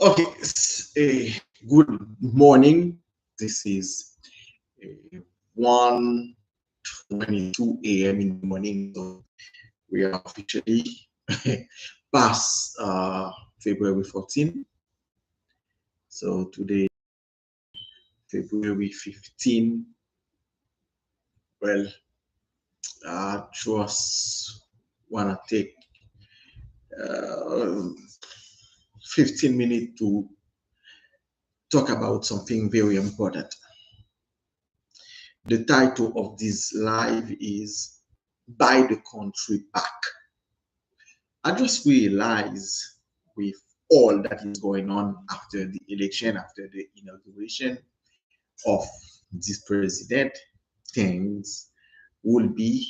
Okay, good morning. This is uh, 1:22 a.m. in the morning, so we are officially past February 14. So today, February 15. Well, I just wanna take uh, 15 minutes to talk about something very important. The title of this live is Buy the Country Back. I just realized with all that is going on after the election, after the inauguration of this president, things will be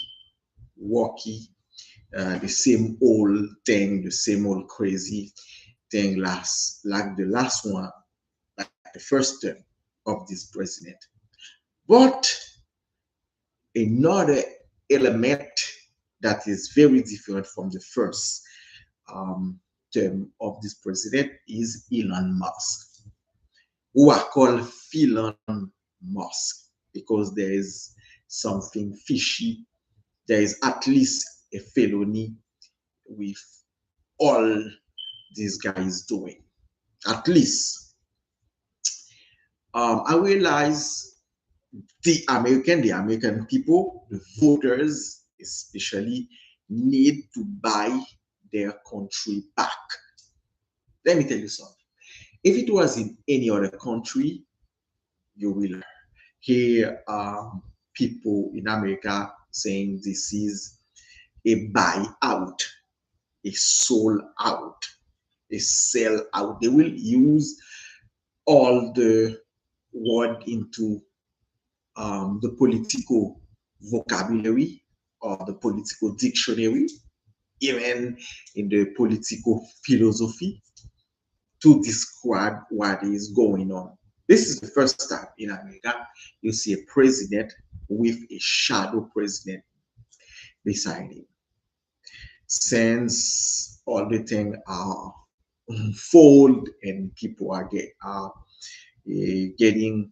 wacky, the same old thing, the same old crazy thing last like the last one, like the first term of this president. But another element that is very different from the first um, term of this president is Elon Musk, who are called Elon Musk because there is something fishy. There is at least a felony with all these guys doing. At least I realize the American people, the voters especially, need to buy their country back. Let me tell you something. If it was in any other country, you will hear people in America saying this is a buyout, a sold out, a sell out. They will use all the word into the political vocabulary or the political dictionary, even in the political philosophy to describe what is going on. This is the first time in America you see a president with a shadow president beside him. Since all the things are unfold and people getting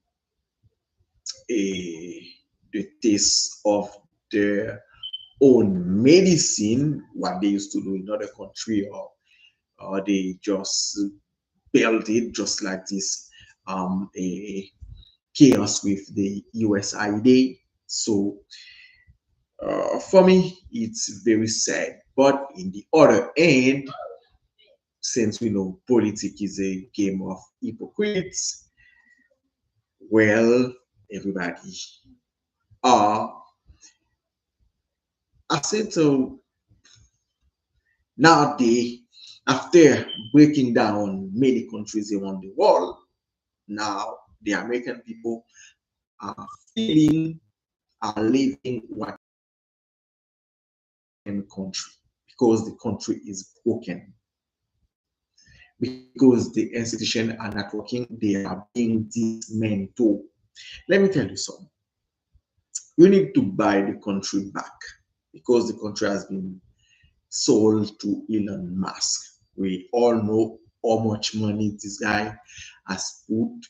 the taste of their own medicine, what they used to do in other country, or they just build it just like this a chaos with the USID. So for me, it's very sad. But in the other end, since we know politics is a game of hypocrites, well, everybody are. I said so nowadays, after breaking down many countries around the world, now the American people are feeling, are living what in country because the country is broken, because the institutions are not working, they are being dismantled. Let me tell you something. You need to buy the country back because the country has been sold to Elon Musk. We all know how much money this guy has put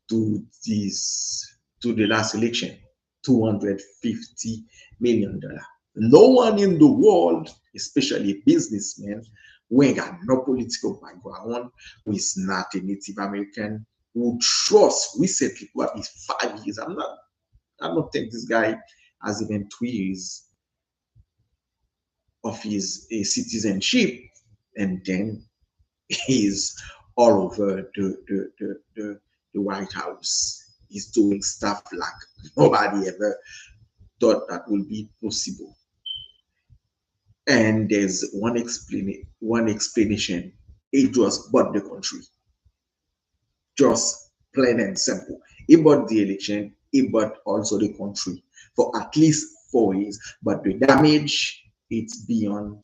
to this to the last election, $250 million. No one in the world, especially businessmen, who ain't got no political background, who is not a Native American, who trust recently, probably 5 years. I don't think this guy has even 2 years of his citizenship, and then he's all over the White House. He's doing stuff like nobody ever thought that would be possible. And there's one explanation. He just bought the country, just plain and simple. He bought the election. He bought also the country for at least 4 years. But the damage, it's beyond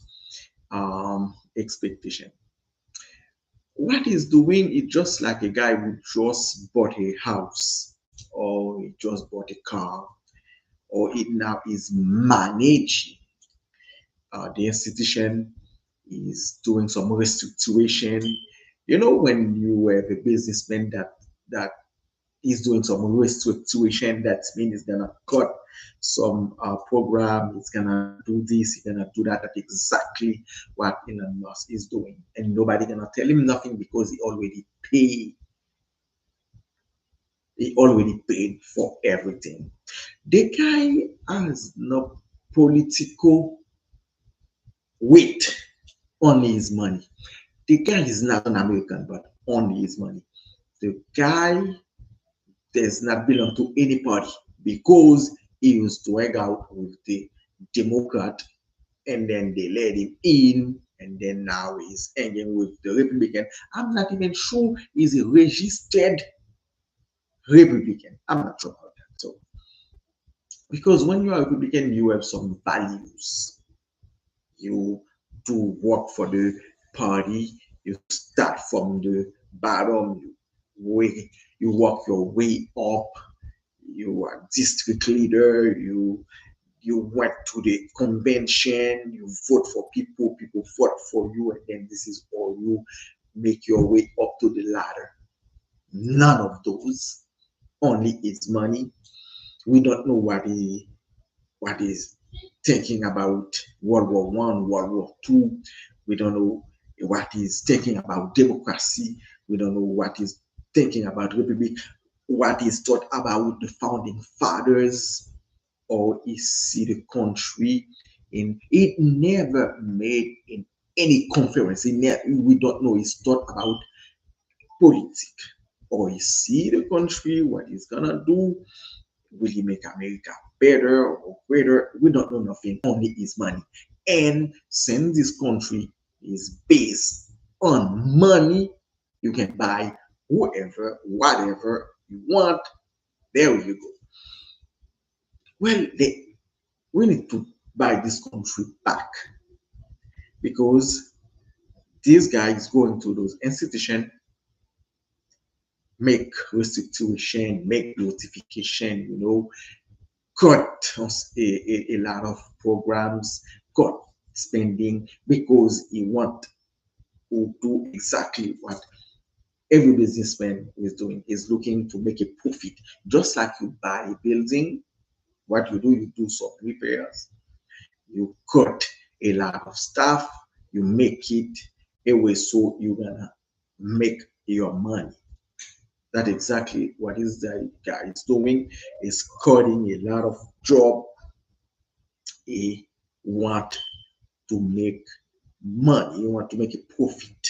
expectation. What he's doing is just like a guy who just bought a house or he just bought a car or it now is managing the institution, is doing some restructuration, You know, when you have a businessman that is doing some restructuring, that means it's gonna cut some program, it's gonna do this, it's gonna do that. That's exactly what Elon Musk is doing, and nobody gonna tell him nothing because he already paid for everything. The guy has no political weight, only his money. The guy is not an American, but only his money. The guy does not belong to any party because he used to hang out with the Democrat, and then they let him in, and then now he's hanging with the Republican. I'm not even sure he's a registered Republican. I'm not sure about that. So, because when you are a Republican, you have some values. You do work for the party. You start from the bottom. You work your way up. You are district leader. You went to the convention. You vote for people. People vote for you, and then this is all you make your way up to the ladder. None of those. Only its money. We don't know what is thinking about World War One, World War Two. We don't know what is thinking about democracy. We don't know what is thinking about republic. What is thought about the founding fathers, or is see the country in it never made in any conference. We don't know. It's thought about politics, or you see the country what it's gonna do. Will he make America better or greater? We don't know nothing, only his money. And since this country is based on money, you can buy whoever, whatever you want. There you go. Well, we need to buy this country back, because this guy is going to those institutions, make restitution, make beautification, cut a lot of programs, cut spending, because he want to do exactly what every businessman is doing, is looking to make a profit. Just like you buy a building, what you do some repairs, you cut a lot of stuff, you make it a way so you're gonna make your money. That's exactly what is that guy is doing, is cutting a lot of job. He want to make money, you want to make a profit.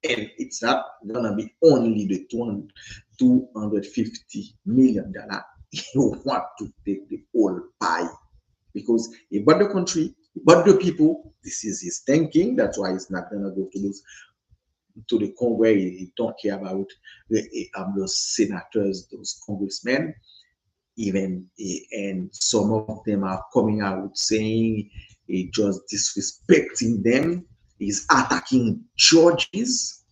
And it's not gonna be only the $250 million. You want to take the whole pie, because he bought the country, he bought the people. This is his thinking. That's why he's not gonna go to the Congress. He don't care about those senators, those congressmen. Even and some of them are coming out saying he just disrespecting them. He's attacking judges.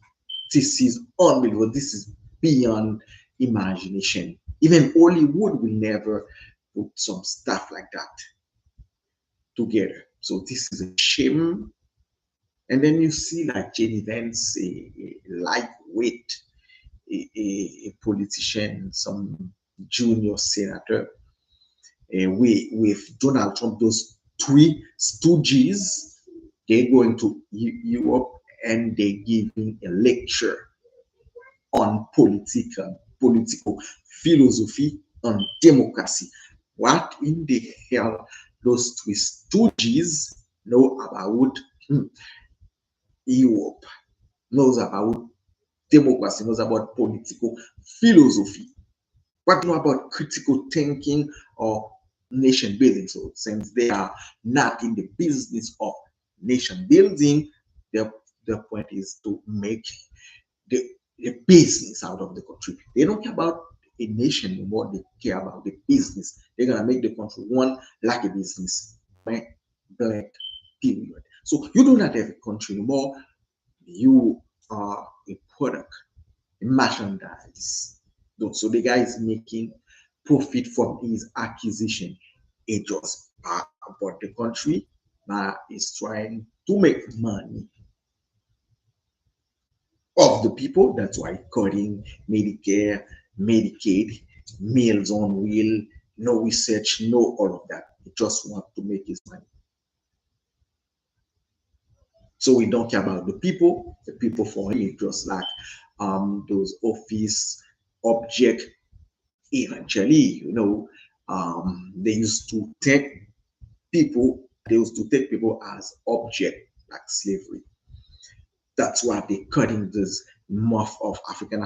This is unbelievable. This is beyond imagination. Even Hollywood will never put some stuff like that together. So this is a shame. And then you see like Jenny Vance, a lightweight, a politician, some junior senator, with Donald Trump, those three stooges, they're going to Europe, and they're giving a lecture on political philosophy, on democracy. What in the hell those three stooges know about Europe, knows about democracy, knows about political philosophy? What do you know about critical thinking or nation building? So since they are not in the business of nation building, their point is to make the, the business out of the country. They don't care about a nation anymore. They care about the business. They're gonna make the country one like a business. Blank, blank, period. So you do not have a country anymore. You are a product, a merchandise. So the guy is making profit from his acquisition. He just bought the country, but he's trying to make money. of the people. That's why cutting Medicare, Medicaid, Meals on Wheel, no research, no all of that. He just want to make his money. So we don't care about the people for him, just like those office object. Eventually, they used to take they used to take people as object, like slavery. That's why they're cutting this moth of African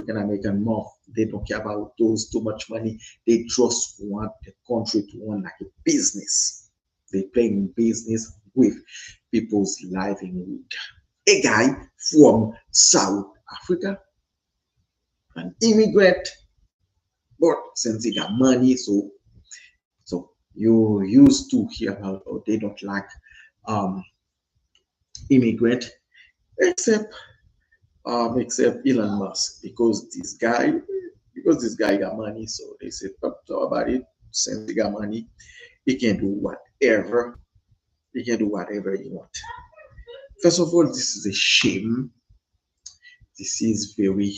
American moth. They don't care about those too much money. They just want the country to run like a business. They playing business with people's livelihood. A guy from South Africa, an immigrant, but since he got money, so you used to hear about, oh, they don't like um immigrant, except except Elon Musk, because this guy got money, so they said, "Oh, so about it, since he got money, he can do whatever, he wants." First of all, this is a shame. This is very,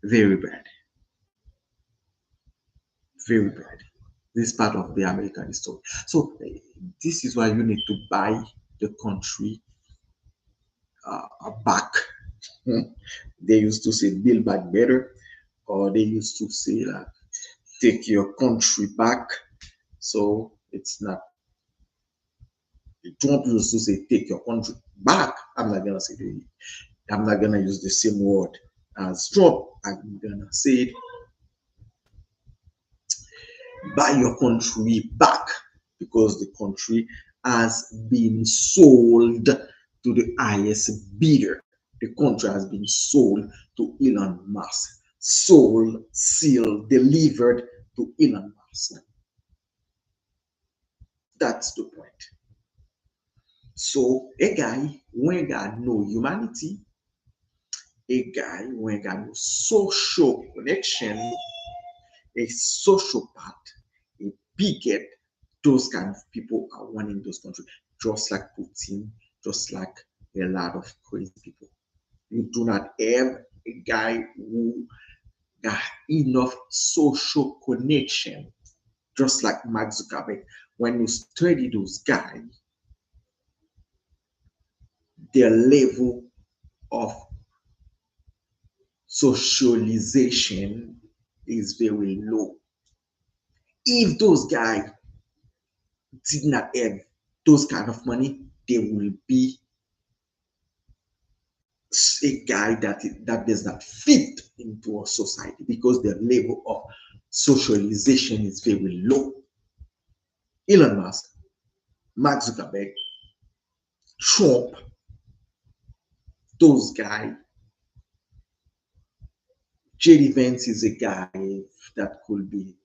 very bad, very bad. This part of the American history. So this is why you need to buy the country back. They used to say build back better, or they used to say that take your country back. So it's not. Trump used to say take your country back. I'm not gonna say the. I'm not gonna use the same word as Trump. I'm gonna say buy your country back, because the country has been sold to the highest bidder. The country has been sold to Elon Musk. Sold, sealed, delivered to Elon Musk. That's the point. So a guy who ain't got no humanity, a guy who ain't got no social connection, a sociopath, a bigot, those kind of people are running those countries, just like Putin, just like a lot of crazy people. You do not have a guy who got enough social connection, just like Mark Zuckerberg. When you study those guys, their level of socialization is very low. If those guys did not have those kind of money, they will be a guy that does not fit into a society, because their level of socialization is very low. Elon Musk, Mark Zuckerberg, Trump, those guys. JD Vance is a guy that could be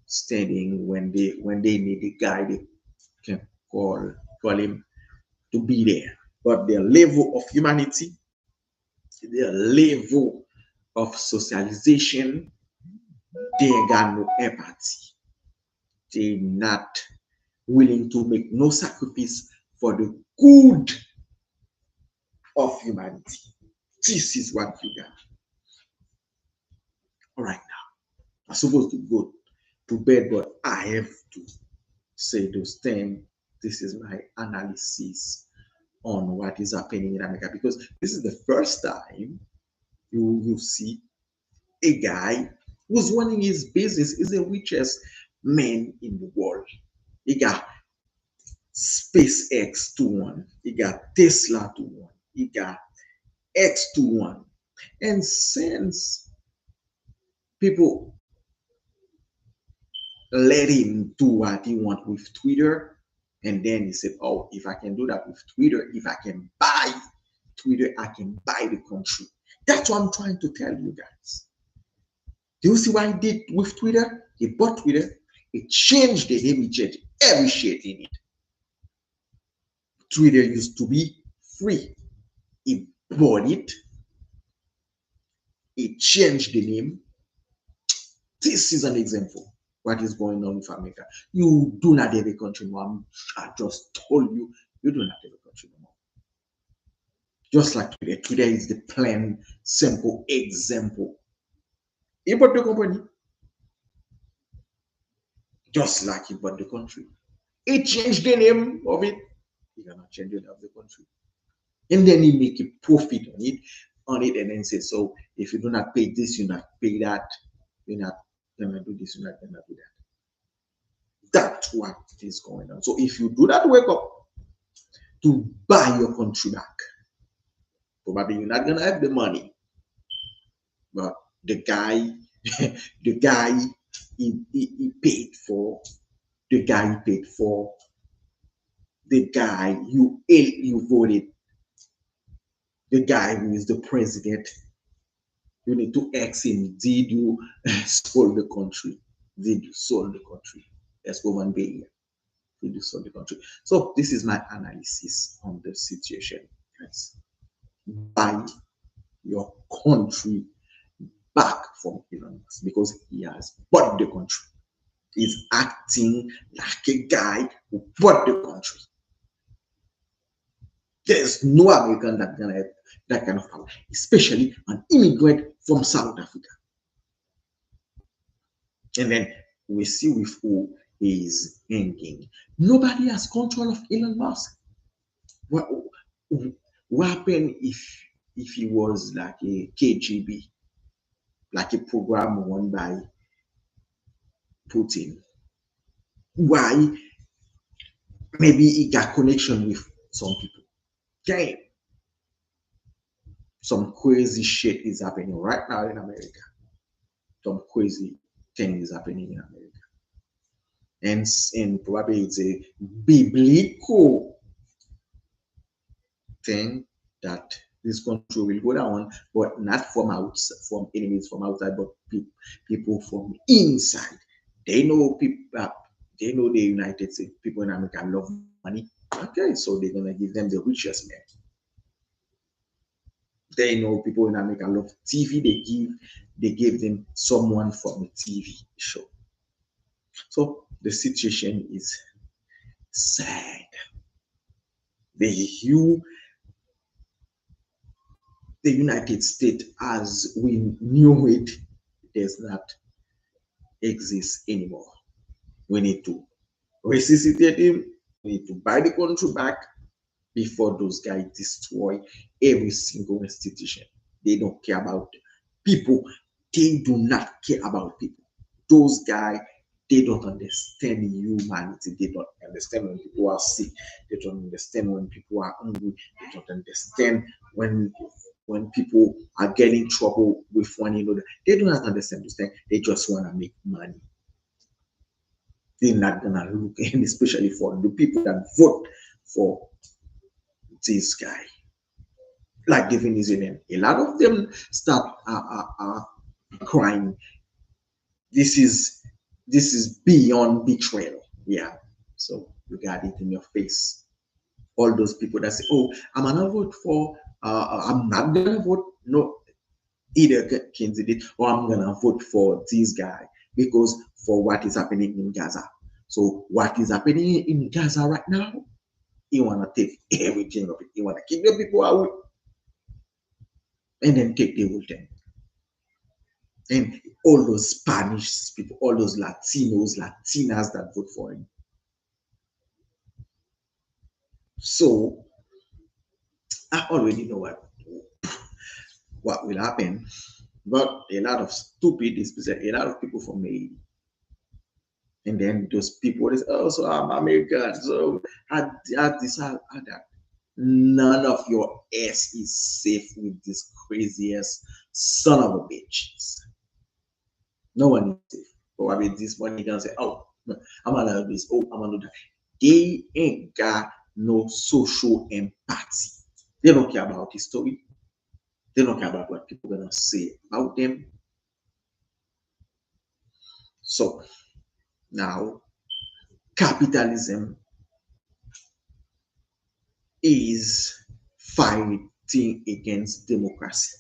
standing when they need a guy they can call him to be there. But their level of humanity, their level of socialization, they ain't got no empathy. They not willing to make no sacrifice for the good of humanity. This is what you got. All right, now I'm supposed to go to bed, but I have to say those things. This is my analysis on what is happening in America, because this is the first time you see a guy who's running his business is the richest man in the world. He got SpaceX to one, he got Tesla to one, he got X to one. And since people let him do what he want with Twitter, and then he said, "Oh, if I can do that with Twitter, if I can buy Twitter, I can buy the country." That's what I'm trying to tell you guys. Do you see what he did with Twitter? He bought Twitter, he changed the name, he changed every shit in it. Twitter used to be free. He bought it, he changed the name. This is an example what is going on with America. You do not have a country no more. I just told you, you do not have a country no more. Just like today. Today is the plain, simple example. He bought the company, just like he bought the country. He changed the name of it. He cannot change the name of the country. And then he make a profit on it, and then say, so if you do not pay this, you not pay that, you're not gonna do this, you're not gonna do that. That's what is going on. So if you do not wake up to buy your country back, probably you're not gonna have the money. But the guy, the guy he paid for, the guy he paid for, the guy you voted, the guy who is the president, you need to ask him, did you sold the country? Did you sold the country? Let's go and pay. Did you sold the country? So this is my analysis on the situation. Yes. Buy your country back from Elon Musk because he has bought the country. He's acting like a guy who bought the country. There's no American that can have that kind of power, especially an immigrant from South Africa. And then we see with who is hanging. Nobody has control of Elon Musk. What happened if he was like a KGB, like a program run by Putin? Why? Maybe he got connection with some people. Damn. Some crazy shit is happening right now in America. Some crazy thing is happening in America. And probably it's a biblical thing that this country will go down, but not from outside, from enemies from outside, but people from inside. They know people. They know the United States people in America love money. Okay, so they're gonna give them the richest man. They know people in America love TV. They give them someone from a TV show. So the situation is sad. The United States as we knew it does not exist anymore. We need to resuscitate him. We need to buy the country back before those guys destroy every single institution. They don't care about people. They do not care about people. Those guys, they don't understand humanity. They don't understand when people are sick. They don't understand when people are hungry. They don't understand when people are getting trouble with one another. They do not understand this thing. They just want to make money. They're not gonna look, and especially for the people that vote for this guy, like the Venezuelan. A lot of them start crying. This is beyond betrayal. Yeah. So you got it in your face. All those people that say, "Oh, I'm gonna vote for," I'm not gonna vote. No, either candidate, or I'm gonna vote for this guy because for what is happening in Gaza. So what is happening in Gaza right now? He wanna take everything of it. He wanna keep the people out and then take the whole thing. And all those Spanish people, all those Latinos, Latinas that vote for him. So I already know what will happen. But a lot of stupid, a lot of people from me. And then those people, they say, oh, so I'm American, so I this, I that. None of your ass is safe with this craziest son of a bitch. No one is safe. Probably this one you can say, oh, I'm gonna do this, oh, I'm gonna do that. They ain't got no social empathy. They don't care about history. They don't care about what people are gonna say about them. So now capitalism is fighting against democracy.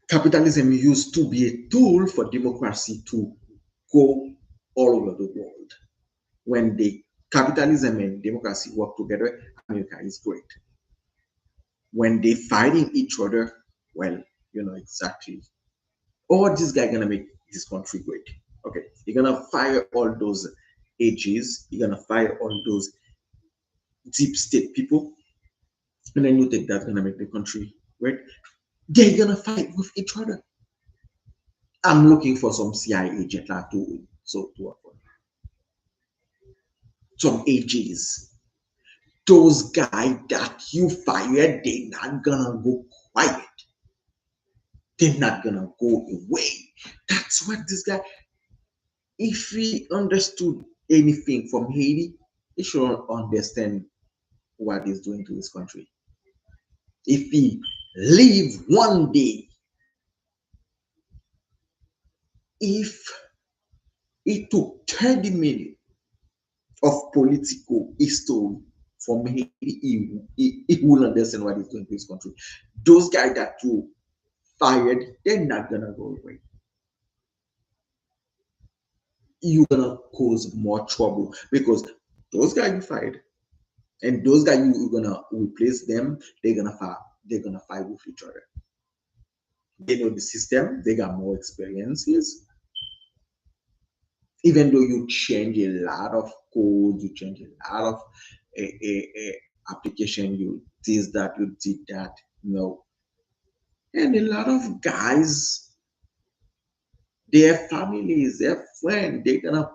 Capitalism used to be a tool for democracy to go all over the world. When the capitalism and democracy work together, America is great. When they fighting each other, well, you know exactly. Oh, this guy gonna make this country great. Okay, you're gonna fire all those AGs, you're gonna fire all those deep state people, and then you think that's gonna make the country great. They're gonna fight with each other. I'm looking for some CIA agent like to work for some AGs. Those guys that you fired, they're not gonna go quiet. They're not gonna go away. That's what this guy. If he understood anything from Haiti, he should understand what he's doing to his country. If he leave one day, if it took 30 minutes of political history from Haiti, he will understand what he's doing to his country. Those guys that you fired, they're not gonna go away. You're gonna cause more trouble because those guys you fired and those guys you're gonna replace them, they're gonna fight with each other. They know the system, they got more experiences. Even though you change a lot of code, you change a lot of application, you this that, you did that, no. And a lot of guys, their families, their friends, they're gonna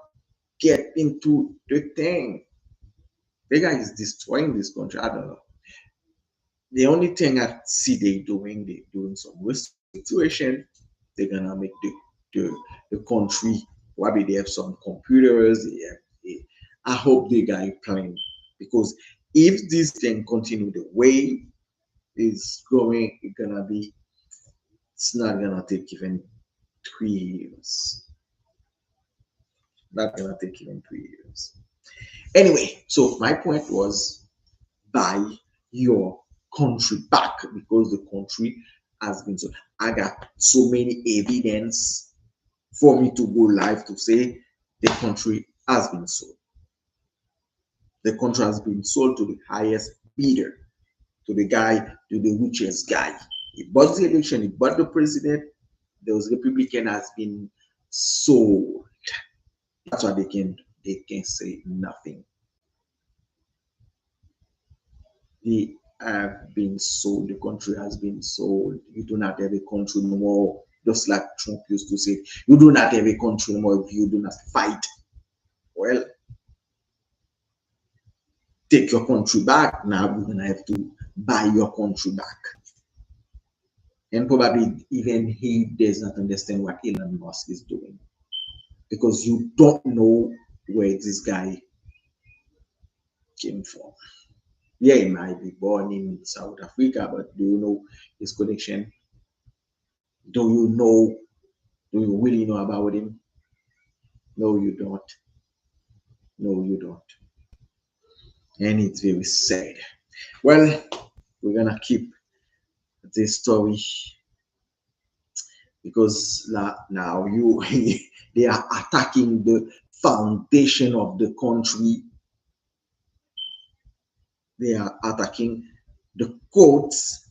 get into the thing. The guy is destroying this country. I don't know. The only thing I see they doing some restoration. They're gonna make the, the country. Probably they have some computers. I hope the guy plan because if this thing continue the way it's going, it's gonna be. It's not gonna take even 3 years. Not gonna take even 3 years. Anyway, so my point was buy your country back because the country has been so. I got so many evidence for me to go live to say the country has been sold. The country has been sold to the highest bidder, to the guy, to the richest guy. He bought the election, he bought the president. Those Republican has been sold. That's why they can say nothing. They have been sold. The country has been sold. You do not have a country no more. Just like Trump used to say, you do not have a country no more if you do not fight. Well, take your country back. Now we're gonna have to buy your country back. And probably even he does not understand what Elon Musk is doing. Because you don't know where this guy came from. Yeah, he might be born in South Africa, but do you know his connection? Do you know? Do you really know about him? No, you don't. No, you don't. And it's very sad. Well, we're gonna keep this story because now you they are attacking the foundation of the country. They are attacking the courts,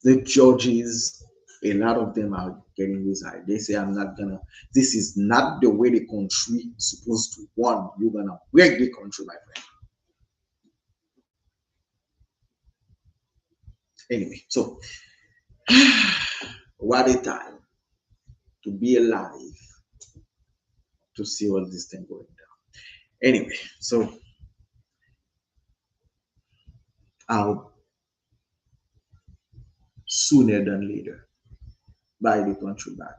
the judges. A lot of them are getting this high. They say, I'm not gonna, this is not the way the country is supposed to run. You're gonna break the country, my friend. Anyway, so what a time to be alive to see all this thing going down. Anyway, so I'll sooner than later buy the country back.